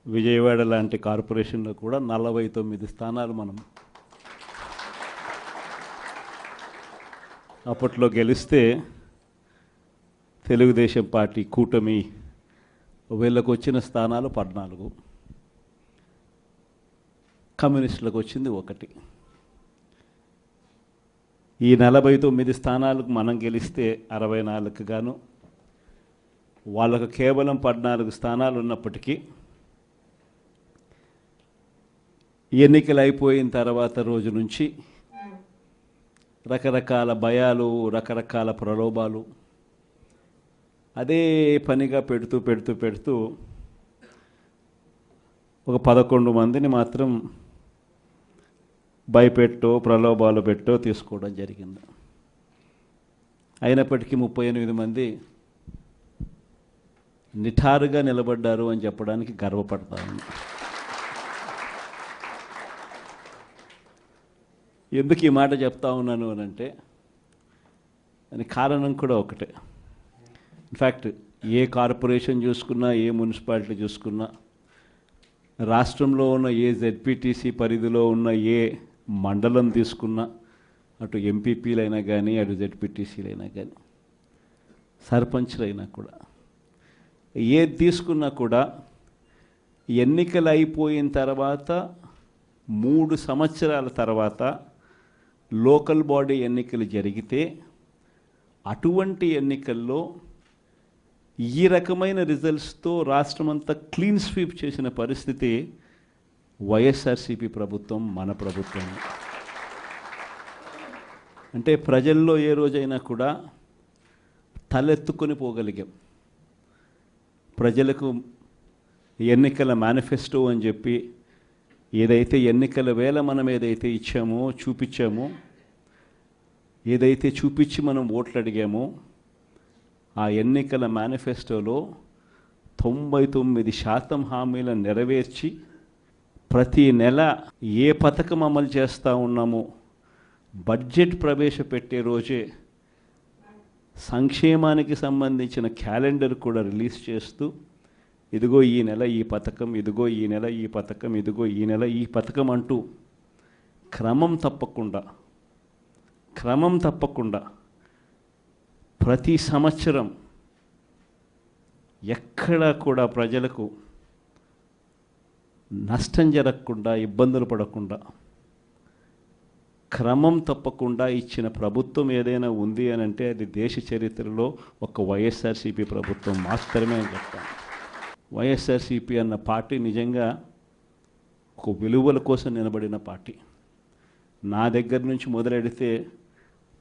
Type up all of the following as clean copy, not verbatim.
విజయవాడ లాంటి కార్పొరేషన్లో కూడా 49 స్థానాలు మనం అప్పట్లో గెలిస్తే తెలుగుదేశం పార్టీ కూటమి వీళ్ళకు వచ్చిన స్థానాలు 14, కమ్యూనిస్టులకు వచ్చింది 1. ఈ 49 స్థానాలకు మనం గెలిస్తే 64 గాను వాళ్ళకు కేవలం 14 స్థానాలు ఉన్నప్పటికీ ఎన్నికలు అయిపోయిన తర్వాత రోజు నుంచి రకరకాల భయాలు, రకరకాల ప్రలోభాలు అదే పనిగా పెడుతూ ఒక 11 మందిని మాత్రం భయపెట్టో ప్రలోభాలు పెట్టో తీసుకోవడం జరిగింది. అయినప్పటికీ 38 మంది నిఠారుగా నిలబడ్డారు అని చెప్పడానికి గర్వపడతాను. ఎందుకు ఈ మాట చెప్తా ఉన్నాను అని అంటే దానికి కారణం కూడా ఒకటే. ఇన్ఫ్యాక్ట్ ఏ కార్పొరేషన్ చూసుకున్నా, ఏ మున్సిపాలిటీ చూసుకున్నా, రాష్ట్రంలో ఉన్న ఏ జెడ్పీటీసీ పరిధిలో ఉన్న ఏ మండలం తీసుకున్నా, అటు ఎంపీపీలైనా కానీ, అటు జెడ్పీటీసీలైనా కానీ, సర్పంచ్లైనా కూడా, ఏది తీసుకున్నా కూడా ఎన్నికలు అయిపోయిన తర్వాత 3 సంవత్సరాల తర్వాత లోకల్ బాడీ ఎన్నికలు జరిగితే అటువంటి ఎన్నికల్లో ఈ రకమైన రిజల్ట్స్తో రాష్ట్రమంతా క్లీన్ స్వీప్ చేసిన పరిస్థితి వైఎస్ఆర్సీపీ ప్రభుత్వం, మన ప్రభుత్వం. అంటే ప్రజల్లో ఏ రోజైనా కూడా తలెత్తుకొని పోగలిగాం. ప్రజలకు ఎన్నికల మేనిఫెస్టో అని చెప్పి ఏదైతే ఎన్నికల వేళ మనం ఏదైతే ఇచ్చామో, చూపించామో, ఏదైతే చూపించి మనం ఓట్లు అడిగామో, ఆ ఎన్నికల మేనిఫెస్టోలో 99% హామీలను నెరవేర్చి ప్రతి నెల ఏ పథకం అమలు చేస్తూ ఉన్నామో బడ్జెట్ ప్రవేశపెట్టే రోజే సంక్షేమానికి సంబంధించిన క్యాలెండర్ కూడా రిలీజ్ చేస్తూ, ఇదిగో ఈ నెల ఈ పథకం, ఇదిగో ఈ నెల ఈ పథకం, ఇదిగో ఈ నెల ఈ పథకం అంటూ క్రమం తప్పకుండా ప్రతి సంవత్సరం ఎక్కడా కూడా ప్రజలకు నష్టం జరగకుండా, ఇబ్బందులు పడకుండా, క్రమం తప్పకుండా ఇచ్చిన ప్రభుత్వం ఏదైనా ఉంది అని అంటే అది దేశ చరిత్రలో ఒక వైఎస్ఆర్సీపీ ప్రభుత్వం మాత్రమే అని చెప్తాను. వైఎస్ఆర్సీపీ అన్న పార్టీ నిజంగా ఒక విలువల కోసం నిలబడిన పార్టీ. నా దగ్గర నుంచి మొదలెడితే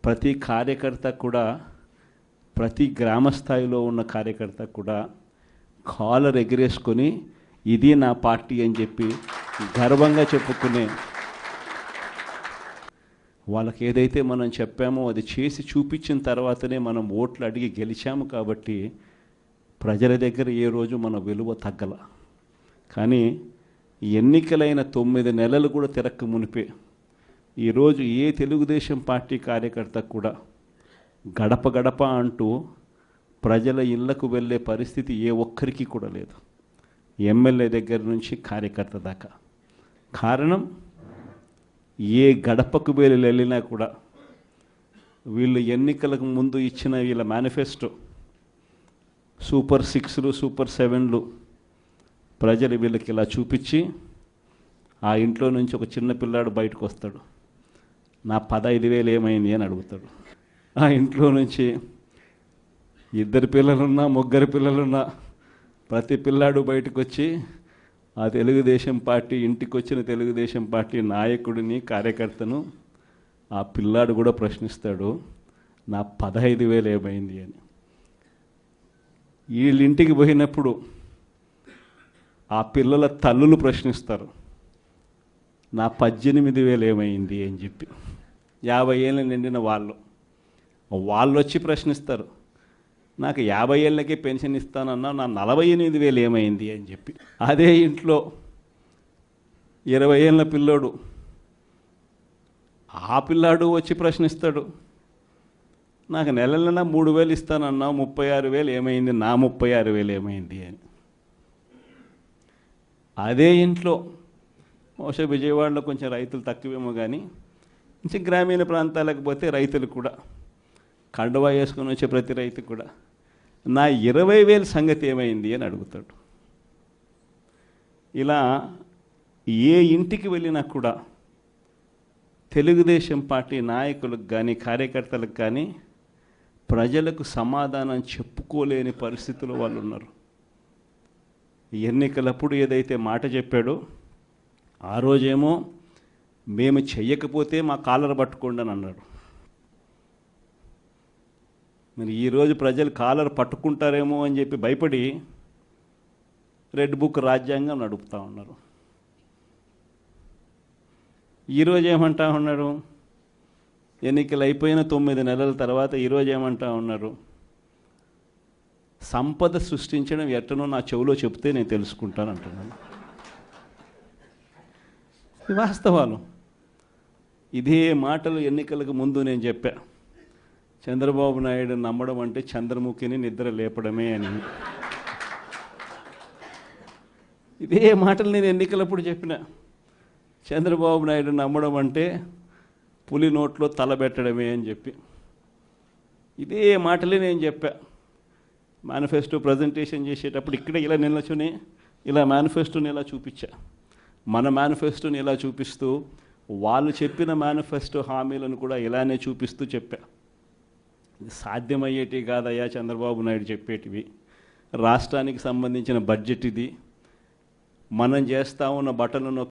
ప్రతి కార్యకర్త కూడా, ప్రతి గ్రామ స్థాయిలో ఉన్న కార్యకర్త కూడా కాలర్ ఎగిరేసుకొని ఇది నా పార్టీ అని చెప్పి గర్వంగా చెప్పుకునే, వాళ్ళకి ఏదైతే మనం చెప్పామో అది చేసి చూపించిన తర్వాతనే మనం ఓట్లు అడిగి గెలిచాము. కాబట్టి ప్రజల దగ్గర ఏ రోజు మన విలువ తగ్గల. కానీ ఎన్నికలైన 9 నెలలు కూడా తిరక్క మునిపే ఈరోజు ఏ తెలుగుదేశం పార్టీ కార్యకర్త కూడా గడప గడప అంటూ ప్రజల ఇళ్లకు వెళ్ళే పరిస్థితి ఏ ఒక్కరికి కూడా లేదు, ఎమ్మెల్యే దగ్గర నుంచి కార్యకర్త దాకా. కారణం, ఏ గడపకు వెళ్ళినా కూడా వీళ్ళు ఎన్నికలకు ముందు ఇచ్చిన వీళ్ళ మేనిఫెస్టో సూపర్ 6లు, సూపర్ 7లు ప్రజలు వీళ్ళకి ఇలా చూపించి, ఆ ఇంట్లో నుంచి ఒక చిన్న పిల్లాడు బయటకు వస్తాడు, నా 15,000 ఏమైంది అని అడుగుతాడు. ఆ ఇంట్లో నుంచి 2 పిల్లలున్నా, 3 పిల్లలున్నా ప్రతి పిల్లాడు బయటకు వచ్చి ఆ తెలుగుదేశం పార్టీ ఇంటికి వచ్చిన తెలుగుదేశం పార్టీ నాయకుడిని, కార్యకర్తను ఆ పిల్లాడు కూడా ప్రశ్నిస్తాడు, నా 15,000 ఏమైంది అని. వీళ్ళింటికి పోయినప్పుడు ఆ పిల్లల తల్లులు ప్రశ్నిస్తారు, నా 18,000 ఏమైంది అని చెప్పి. 50 ఏళ్ళు నిండిన వాళ్ళు వచ్చి ప్రశ్నిస్తారు, నాకు 50 ఏళ్ళకే పెన్షన్ ఇస్తానన్నా నా 48,000 ఏమైంది అని చెప్పి. అదే ఇంట్లో 20 ఏళ్ళ పిల్లోడు, ఆ పిల్లాడు వచ్చి ప్రశ్నిస్తాడు, నాకు నెల 3,000 ఇస్తానన్నా 36,000 ఏమైంది, నా 36,000 ఏమైంది అని. అదే ఇంట్లో బహుశా విజయవాడలో కొంచెం రైతులు తక్కువేమో కానీ కొంచెం గ్రామీణ ప్రాంతాలకు పోతే రైతులు కూడా కండువా వేసుకొని వచ్చే ప్రతి రైతు కూడా నా 20,000 సంగతి ఏమైంది అని అడుగుతాడు. ఇలా ఏ ఇంటికి వెళ్ళినా కూడా తెలుగుదేశం పార్టీ నాయకులకు కానీ కార్యకర్తలకు కానీ ప్రజలకు సమాధానం చెప్పుకోలేని పరిస్థితుల్లో వాళ్ళు ఉన్నారు. ఎన్నికలప్పుడు ఏదైతే మాట చెప్పాడో ఆ రోజేమో మేము చెయ్యకపోతే మా కాలర్ పట్టుకోండి అని అన్నాడు. మరి ఈరోజు ప్రజలు కాలర్ పట్టుకుంటారేమో అని చెప్పి భయపడి రెడ్ బుక్ రాజ్యాంగం నడుపుతూ ఉన్నారు. ఈరోజు ఏమంటా ఉన్నారు? ఎన్నికలు అయిపోయిన 9 నెలల తర్వాత ఈరోజు ఏమంటా ఉన్నారు? సంపద సృష్టించడం ఎట్టనో నా చెవిలో చెప్తే నేను తెలుసుకుంటాను అంటున్నాను. వాస్తవాలు. ఇదే మాటలు ఎన్నికలకు ముందు నేను చెప్పా. చంద్రబాబు నాయుడు నమ్మడం అంటే చంద్రముఖిని నిద్ర లేపడమే అని. ఇదే మాటలు నేను ఎన్నికలప్పుడు చెప్పిన. చంద్రబాబు నాయుడు నమ్మడం అంటే పులి నోట్లో తలబెట్టడమే అని చెప్పి ఇదే మాటలే నేను చెప్పా. మేనిఫెస్టో ప్రజెంటేషన్ చేసేటప్పుడు ఇక్కడ ఇలా నిల్చుని ఇలా మేనిఫెస్టోని ఇలా చూపించా. మన మేనిఫెస్టోని ఇలా చూపిస్తూ వాళ్ళు చెప్పిన మేనిఫెస్టో హామీలను కూడా ఇలానే చూపిస్తూ చెప్పా. ఇది సాధ్యమయ్యేటివి కాదయ్యా చంద్రబాబు నాయుడు చెప్పేటివి. రాష్ట్రానికి సంబంధించిన బడ్జెట్ ఇది. మనం చేస్తూ ఉన్న బటన్లను